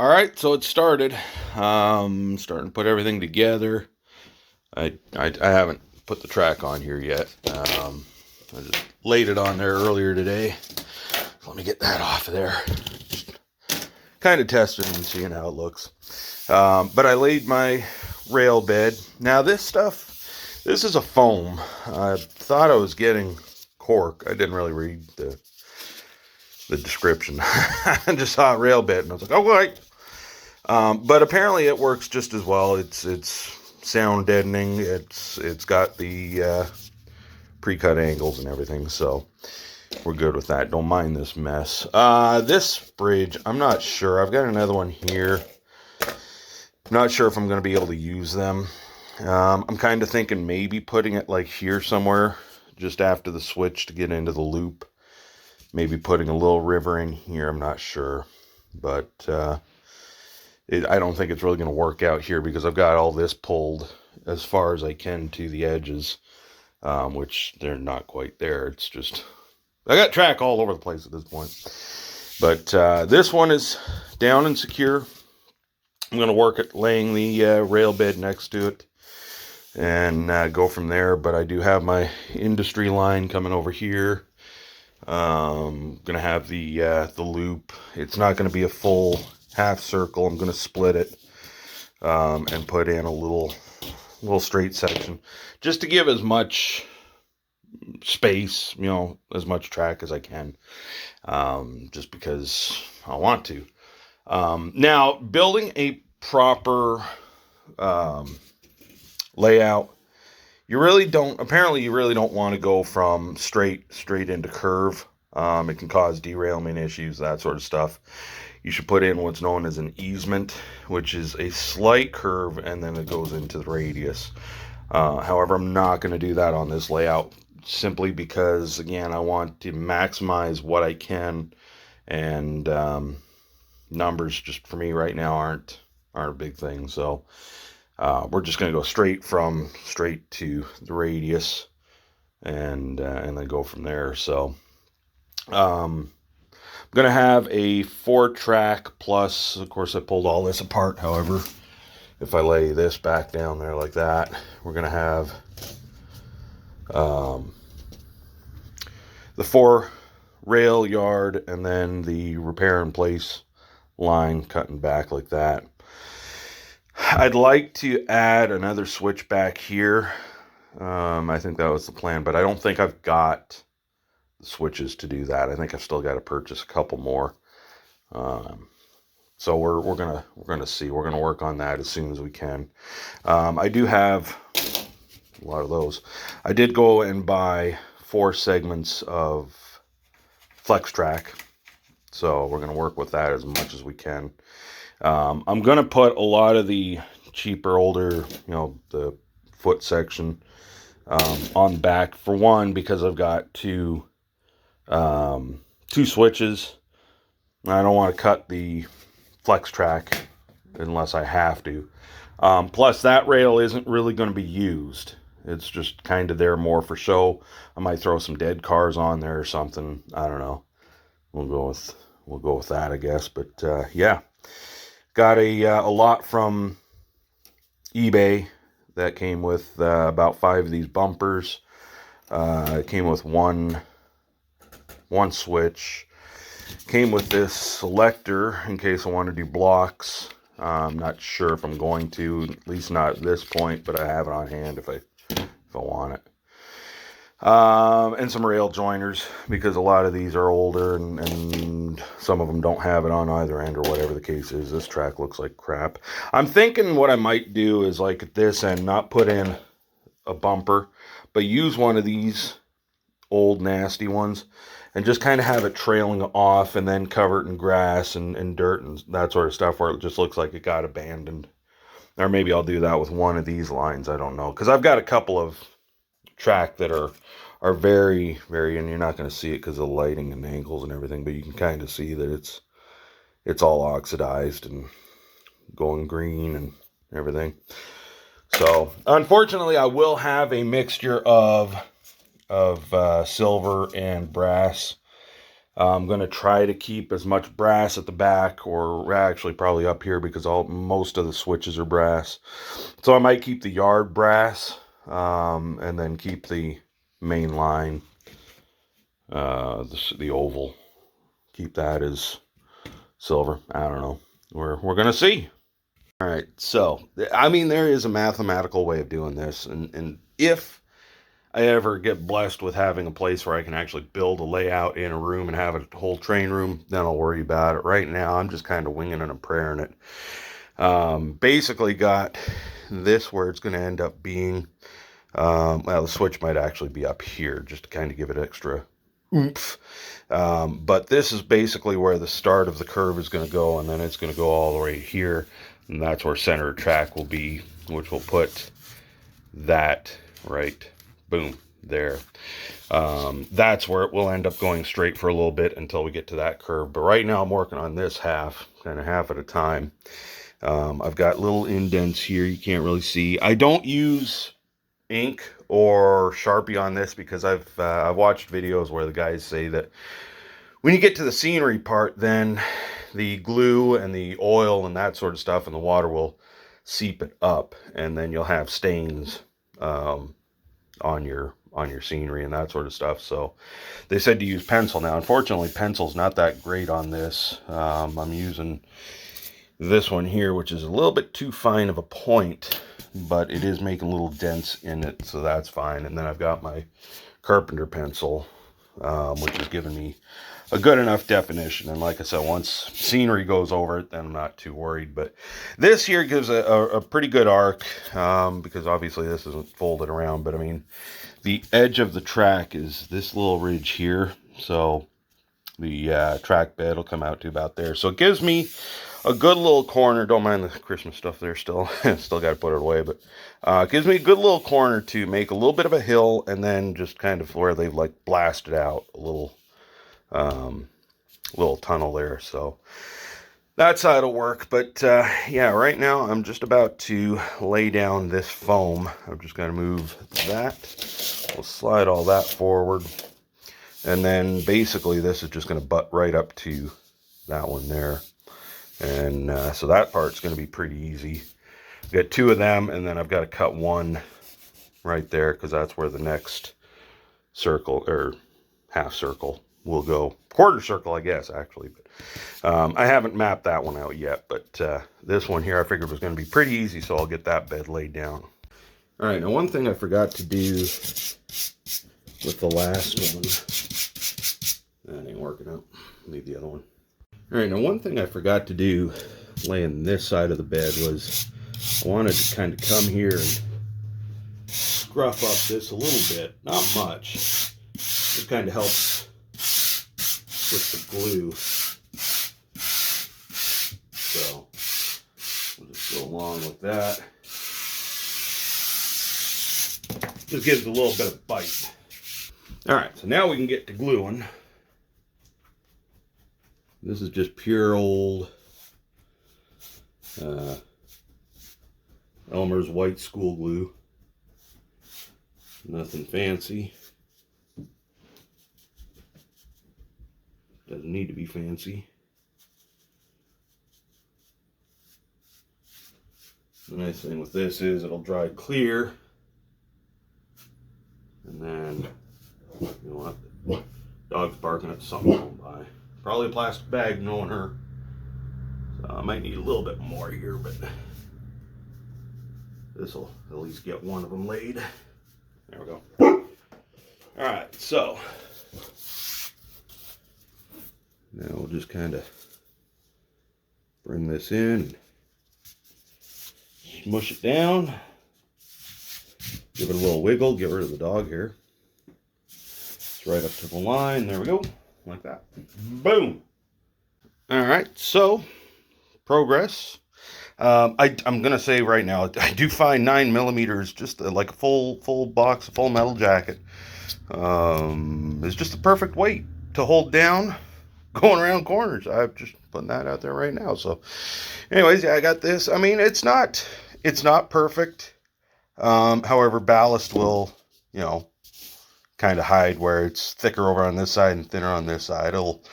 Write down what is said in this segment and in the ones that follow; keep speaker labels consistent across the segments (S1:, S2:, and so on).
S1: All right, so it started. Starting to put everything together. I haven't put the track on here yet. I just laid it on there earlier today. Let me get that off of there. Kind of testing and seeing how it looks. But I laid my rail bed. Now this is a foam. I thought I was getting cork. I didn't really read the description. I just saw a rail bed and I was like, oh, right. But apparently it works just as well. It's sound deadening. It's got the pre-cut angles and everything, so we're good with that. Don't mind this mess. This bridge, I'm not sure. I've got another one here. I'm not sure if I'm going to be able to use them. I'm kind of thinking maybe putting it like here somewhere, just after the switch to get into the loop. Maybe putting a little river in here. I'm not sure, but I don't think it's really going to work out here because I've got all this pulled as far as I can to the edges, which they're not quite there. It's just, I got track all over the place at this point. But this one is down and secure. I'm going to work at laying the rail bed next to it and go from there. But I do have my industry line coming over here. Going to have the loop. It's not going to be a full half circle. I'm going to split it and put in a little straight section just to give as much space, as much track as I can, just because I want to. Now, building a proper layout, you really don't want to go from straight into curve. It can cause derailment issues, that sort of stuff. You should put in what's known as an easement, which is a slight curve and then it goes into the radius. However, I'm not going to do that on this layout simply because, again, I want to maximize what I can, and numbers just for me right now aren't a big thing. So we're just going to go straight to the radius and then go from there. So I'm going to have a 4-track plus, of course, I pulled all this apart. However, if I lay this back down there like that, we're going to have the 4 rail yard and then the repair and place line cutting back like that. I'd like to add another switch back here. I think that was the plan, but I don't think I've got the switches to do that. I think I've still got to purchase a couple more. So we're gonna see. We're gonna work on that as soon as we can. I do have a lot of those. I did go and buy 4 segments of Flex-Track, so we're gonna work with that as much as we can. I'm gonna put a lot of the cheaper, older, the foot section on the back, for one, because I've got two switches. I don't want to cut the Flex-Track unless I have to. Plus, that rail isn't really going to be used. It's just kind of there more for show. I might throw some dead cars on there or something. I don't know. We'll go with that, I guess. But yeah, got a lot from eBay that came with about 5 of these bumpers. It came with one switch. Came with this selector in case I want to do blocks. I'm not sure if I'm going to, at least not at this point, but I have it on hand if I want it. And some rail joiners, because a lot of these are older and some of them don't have it on either end, or whatever the case is. This track looks like crap. I'm thinking what I might do is, like at this end, not put in a bumper, but use one of these old nasty ones and just kind of have it trailing off and then cover it in grass and dirt and that sort of stuff, where it just looks like it got abandoned. Or maybe I'll do that with one of these lines. I don't know, because I've got a couple of track that are very, very, and you're not going to see it because of the lighting and angles and everything, but you can kind of see that it's all oxidized and going green and everything. So unfortunately, I will have a mixture of silver and brass I'm going to try to keep as much brass at the back, or actually probably up here, because most of the switches are brass. So I might keep the yard brass, and then keep the main line, the oval, keep that as silver. I don't know. We're going to see. All right. So, I mean, there is a mathematical way of doing this. And if I ever get blessed with having a place where I can actually build a layout in a room and have a whole train room, then I'll worry about it. Right now, I'm just kind of winging it and praying it. Basically got this where it's going to end up being, well, the switch might actually be up here just to kind of give it extra oomph. But this is basically where the start of the curve is going to go, and then it's going to go all the way here, and that's where center of track will be, which will put that right, boom, there. That's where it will end up going straight for a little bit until we get to that curve. But right now I'm working on this half, kind of half at a time. I've got little indents here you can't really see. I don't use ink or Sharpie on this because I've watched videos where the guys say that when you get to the scenery part, then the glue and the oil and that sort of stuff and the water will seep it up, and then you'll have stains on your scenery and that sort of stuff. So they said to use pencil. Now, unfortunately, pencil's not that great on this. I'm using this one here, which is a little bit too fine of a point, but it is making little dents in it, so that's fine. And then I've got my Carpenter pencil, which is giving me a good enough definition. And like I said, once scenery goes over it, then I'm not too worried. But this here gives a pretty good arc, because obviously this isn't folded around. But I mean, the edge of the track is this little ridge here, so the track bed will come out to about there. So it gives me a good little corner. Don't mind the Christmas stuff there still. Still got to put it away. But it gives me a good little corner to make a little bit of a hill, and then just kind of where they've like blasted out a little tunnel there. So that's how it'll work. But yeah, right now I'm just about to lay down this foam. I'm just going to move that. We'll slide all that forward. And then basically this is just going to butt right up to that one there. And so that part's going to be pretty easy. I've got two of them, and then I've got to cut one right there because that's where the next circle, or half circle, will go. Quarter circle, I guess, actually. But I haven't mapped that one out yet. But this one here I figured was going to be pretty easy, so I'll get that bed laid down. All right, now one thing I forgot to do with the last one. That ain't working out. Leave the other one. All right, now one thing I forgot to do laying this side of the bed was I wanted to kind of come here and scruff up this a little bit. Not much. It kind of helps with the glue. So we'll just go along with that. Just gives it a little bit of bite. All right, so now we can get to gluing. This is just pure old Elmer's white school glue. Nothing fancy. Doesn't need to be fancy. The nice thing with this is it'll dry clear. And then, you know what? Dog's barking at something going by. Probably a plastic bag, knowing her. So I might need a little bit more here, but this will at least get one of them laid. There we go. All right, so now we'll just kind of bring this in, smush it down, give it a little wiggle, get rid of the dog hair. It's right up to the line. There we go. Like that. Boom. All right, so progress. I'm gonna say right now, I do find 9mm just like a full box, a full metal jacket. It's just the perfect weight to hold down going around corners. I'm just putting that out there right now. So, anyways, yeah, I got this. I mean, it's not perfect. However, ballast will, kind of hide where it's thicker over on this side and thinner on this side. It'll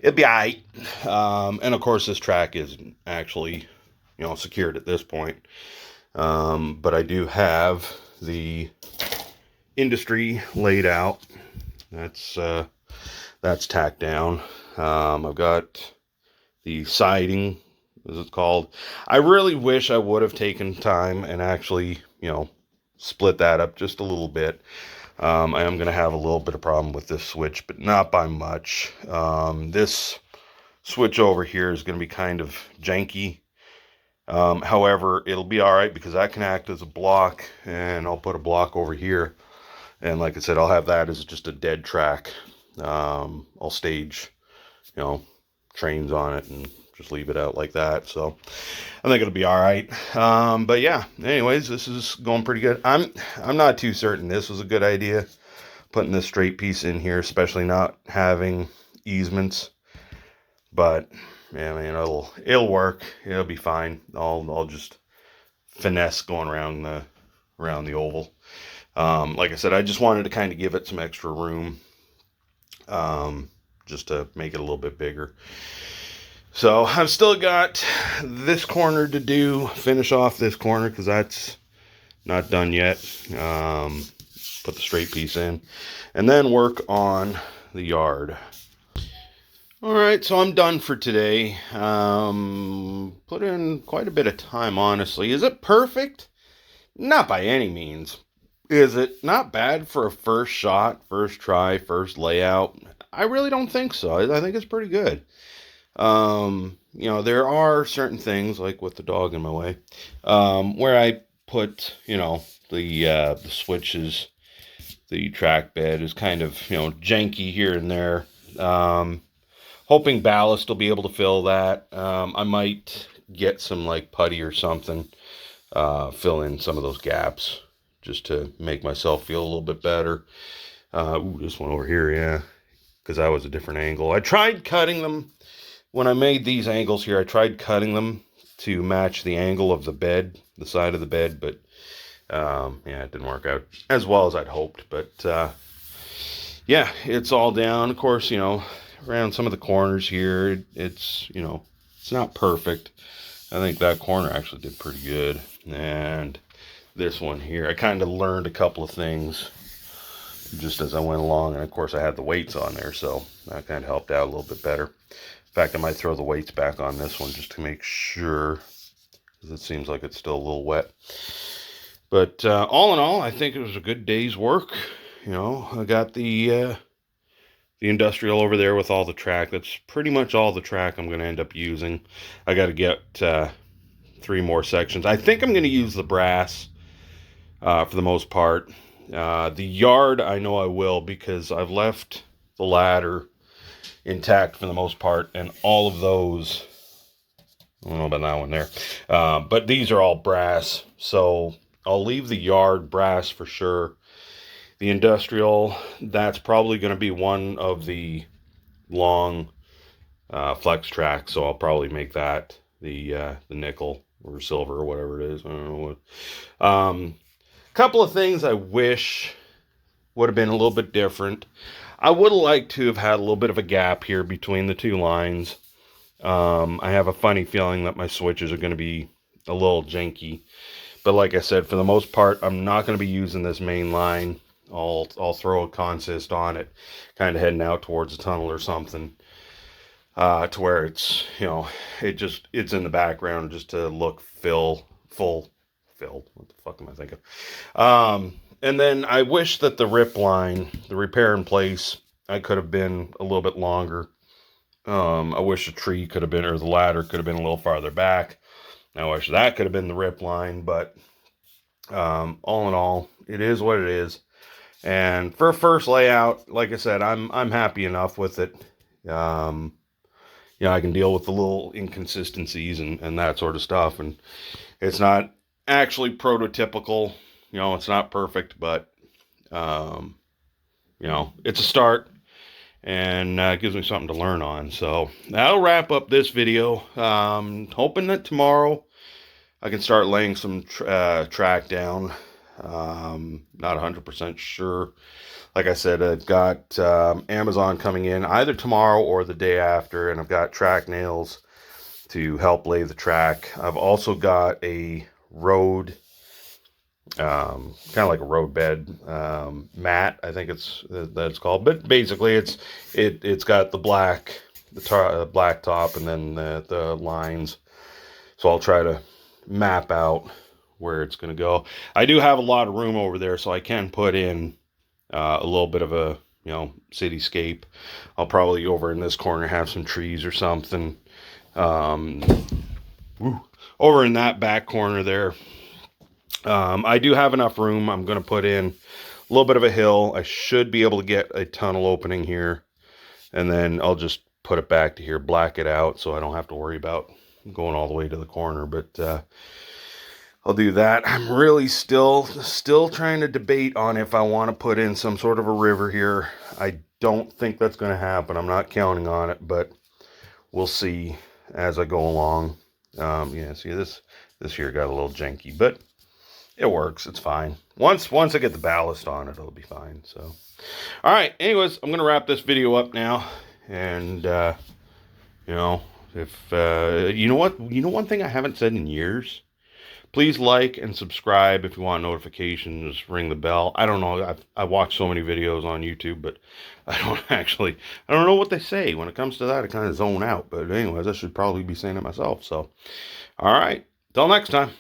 S1: be all right. And of course, this track is actually, secured at this point. But I do have the Industry laid out. That's tacked down. I've got the siding, as it's called. I really wish I would have taken time and actually, split that up just a little bit. I am going to have a little bit of problem with this switch, but not by much. This switch over here is going to be kind of janky. However, it'll be all right because that can act as a block, and I'll put a block over here. And like I said, I'll have that as just a dead track. I'll stage, trains on it and just leave it out like that. So I think it'll be all right. But yeah, anyways, this is going pretty good. I'm not too certain this was a good idea, putting this straight piece in here, especially not having easements. But yeah, I mean, it'll work. It'll be fine. I'll just finesse going around the oval. Like I said, I just wanted to kind of give it some extra room, just to make it a little bit bigger. So I've still got this corner to do, finish off this corner because that's not done yet. Put the straight piece in and then work on the yard. All right, so I'm done for today. Put in quite a bit of time, honestly. Is it perfect? Not by any means. Is it not bad for a first shot, first try, first layout? I really don't think so. I think it's pretty good. There are certain things, like with the dog in my way, where I put, the switches, the track bed is kind of, janky here and there. Hoping ballast will be able to fill that. I might get some like putty or something, fill in some of those gaps just to make myself feel a little bit better. This one over here, yeah, because that was a different angle. I tried cutting them. When I made these angles here, I tried cutting them to match the angle of the bed, the side of the bed, but it didn't work out as well as I'd hoped. But yeah, it's all down. Of course, around some of the corners here, it's not perfect. I think that corner actually did pretty good. And this one here, I kind of learned a couple of things just as I went along. And of course, I had the weights on there, so that kind of helped out a little bit better. In fact, I might throw the weights back on this one just to make sure, because it seems like it's still a little wet. But all in all, I think it was a good day's work. I got the industrial over there with all the track. That's pretty much all the track I'm going to end up using. I got to get 3 more sections. I think I'm going to use the brass for the most part. The yard, I know I will, because I've left the ladder intact for the most part, and all of those, I don't know about that one there, but these are all brass, so I'll leave the yard brass for sure. The industrial, that's probably going to be one of the long flex tracks, so I'll probably make that the nickel or silver or whatever it is. I don't know what. Couple of things I wish would have been a little bit different. I would have liked to have had a little bit of a gap here between the 2 lines. I have a funny feeling that my switches are going to be a little janky. But like I said, for the most part, I'm not going to be using this main line. I'll throw a consist on it, kind of heading out towards the tunnel or something, to where it's, it's in the background just to look full filled. What the fuck am I thinking? And then I wish that the rip line, the repair in place, I could have been a little bit longer. I wish the tree could have been, or the ladder could have been a little farther back. I wish that could have been the rip line, but all in all, it is what it is. And for a first layout, like I said, I'm happy enough with it. I can deal with the little inconsistencies and that sort of stuff. And it's not actually prototypical. It's not perfect, but, it's a start, and it gives me something to learn on. So that'll wrap up this video. Hoping that tomorrow I can start laying some track down. Not 100% sure. Like I said, I've got Amazon coming in either tomorrow or the day after, and I've got track nails to help lay the track. I've also got a road, kind of like a road bed mat, I think that's called. But basically, it's got the black black top and then the lines. So I'll try to map out where it's going to go. I do have a lot of room over there, so I can put in a little bit of a, cityscape. I'll probably over in this corner have some trees or something. Over in that back corner there, I do have enough room. I'm going to put in a little bit of a hill. I should be able to get a tunnel opening here, and then I'll just put it back to here, black it out, so I don't have to worry about going all the way to the corner. But I'll do that. I'm really still trying to debate on if I want to put in some sort of a river here. I don't think that's going to happen. I'm not counting on it, but we'll see as I go along. Yeah, see, this here got a little janky, but it works. It's fine. Once I get the ballast on it, it'll be fine. So, all right. Anyways, I'm going to wrap this video up now. And, if, you know what? You know one thing I haven't said in years? Please like and subscribe if you want notifications. Ring the bell. I don't know. I watch so many videos on YouTube, but I don't know what they say. When it comes to that, I kind of zone out. But anyways, I should probably be saying it myself. So, all right. Till next time.